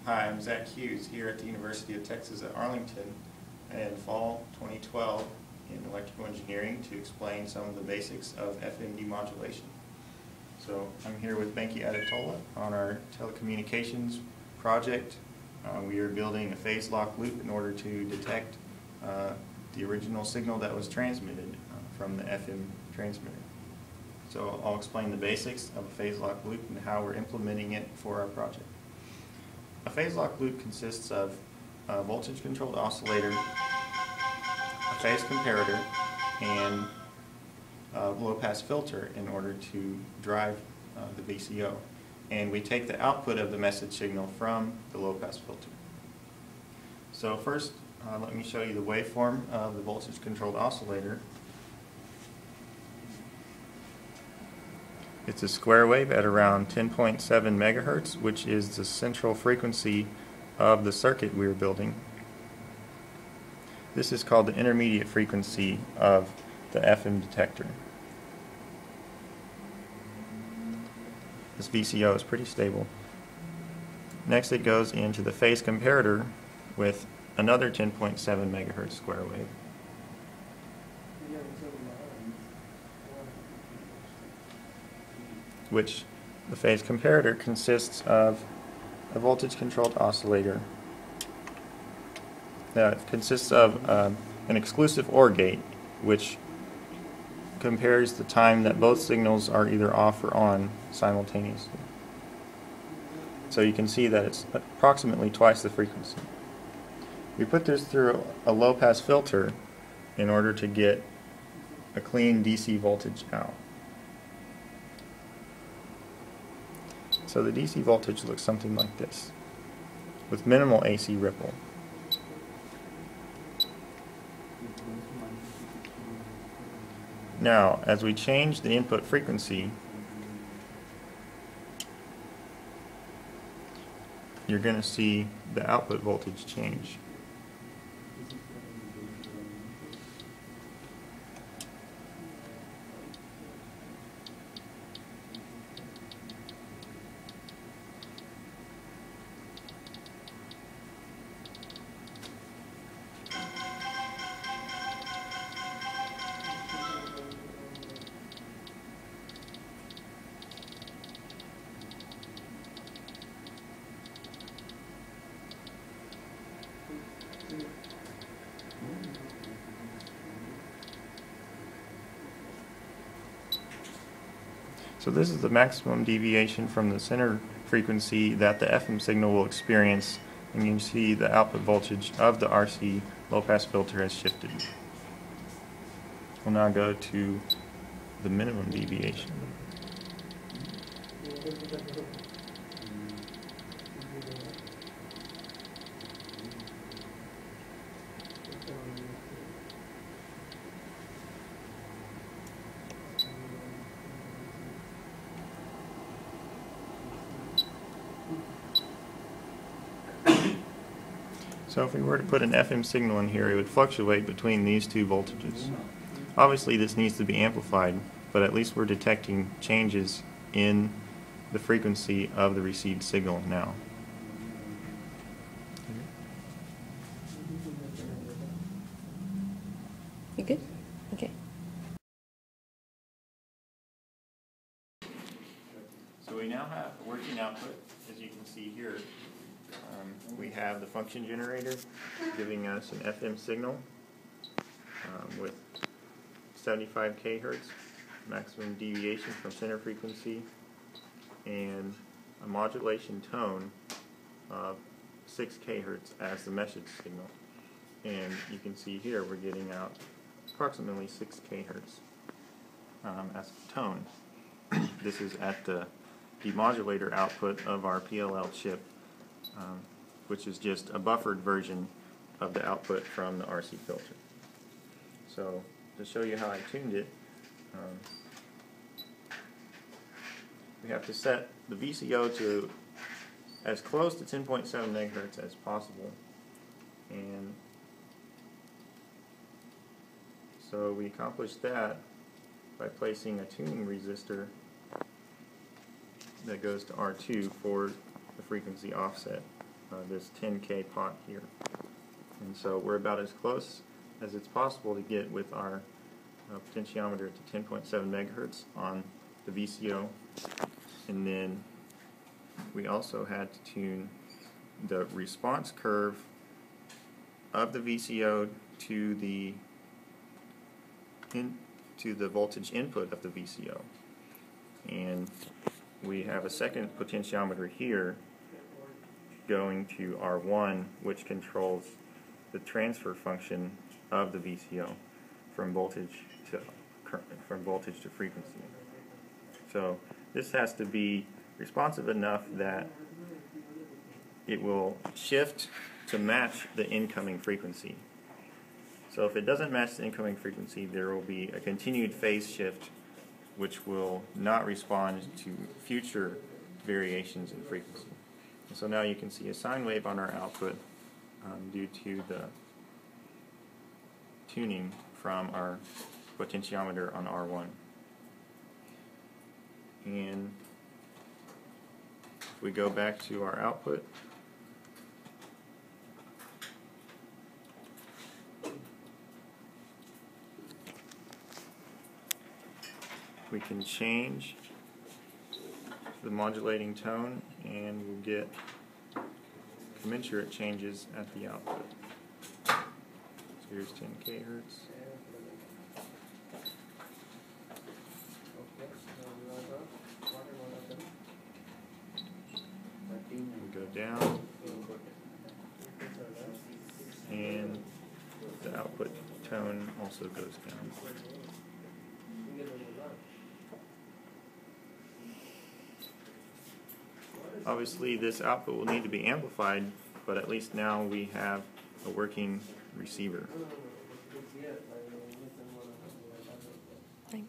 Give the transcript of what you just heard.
Hi, I'm Zach Hughes here at the University of Texas at Arlington in fall 2012 in electrical engineering to explain some of the basics of FM demodulation. So I'm here with Benki Adetola on our telecommunications project. We are building a phase lock loop in order to detect the original signal that was transmitted from the FM transmitter. So I'll explain the basics of a phase lock loop and how we're implementing it for our project. A phase lock loop consists of a voltage controlled oscillator, a phase comparator, and a low pass filter in order to drive the VCO. And we take the output of the message signal from the low pass filter. So first, let me show you the waveform of the voltage controlled oscillator. It's a square wave at around 10.7 megahertz, which is the central frequency of the circuit we're building. This is called the intermediate frequency of the FM detector. This VCO is pretty stable. Next it goes into the phase comparator with another 10.7 megahertz square wave. Which the phase comparator consists of a voltage controlled oscillator that consists of an exclusive OR gate which compares the time that both signals are either off or on simultaneously. So you can see that it's approximately twice the frequency. We put this through a low pass filter in order to get a clean DC voltage out. So the DC voltage looks something like this, with minimal AC ripple. Now, as we change the input frequency, you're going to see the output voltage change. So this is the maximum deviation from the center frequency that the FM signal will experience, and you can see the output voltage of the RC low-pass filter has shifted. We'll now go to the minimum deviation. So if we were to put an FM signal in here, it would fluctuate between these two voltages. Obviously this needs to be amplified, but at least we're detecting changes in the frequency of the received signal now. You good? Okay. So we now have a working output, as you can see here. We have the function generator giving us an FM signal with 75 kHz, maximum deviation from center frequency, and a modulation tone of 6 kHz as the message signal. And you can see here we're getting out approximately 6 kHz as a tone. This is at the demodulator output of our PLL chip, which is just a buffered version of the output from the RC filter. So to show you how I tuned it, we have to set the VCO to as close to 10.7 megahertz as possible, and so we accomplish that by placing a tuning resistor that goes to R2 for the frequency offset. this 10K pot here. And so we're about as close as it's possible to get with our potentiometer to 10.7 megahertz on the VCO. And then we also had to tune the response curve of the VCO to the voltage input of the VCO. And we have a second potentiometer here going to R1, which controls the transfer function of the VCO from voltage to frequency. So this has to be responsive enough that it will shift to match the incoming frequency. So if it doesn't match the incoming frequency, there will be a continued phase shift which will not respond to future variations in frequency. And so now you can see a sine wave on our output due to the tuning from our potentiometer on R1. And if we go back to our output, we can change the modulating tone and we'll get commensurate changes at the output. So here's 10K hertz. We go down and the output tone also goes down. Obviously this output will need to be amplified, but at least now we have a working receiver. Fine.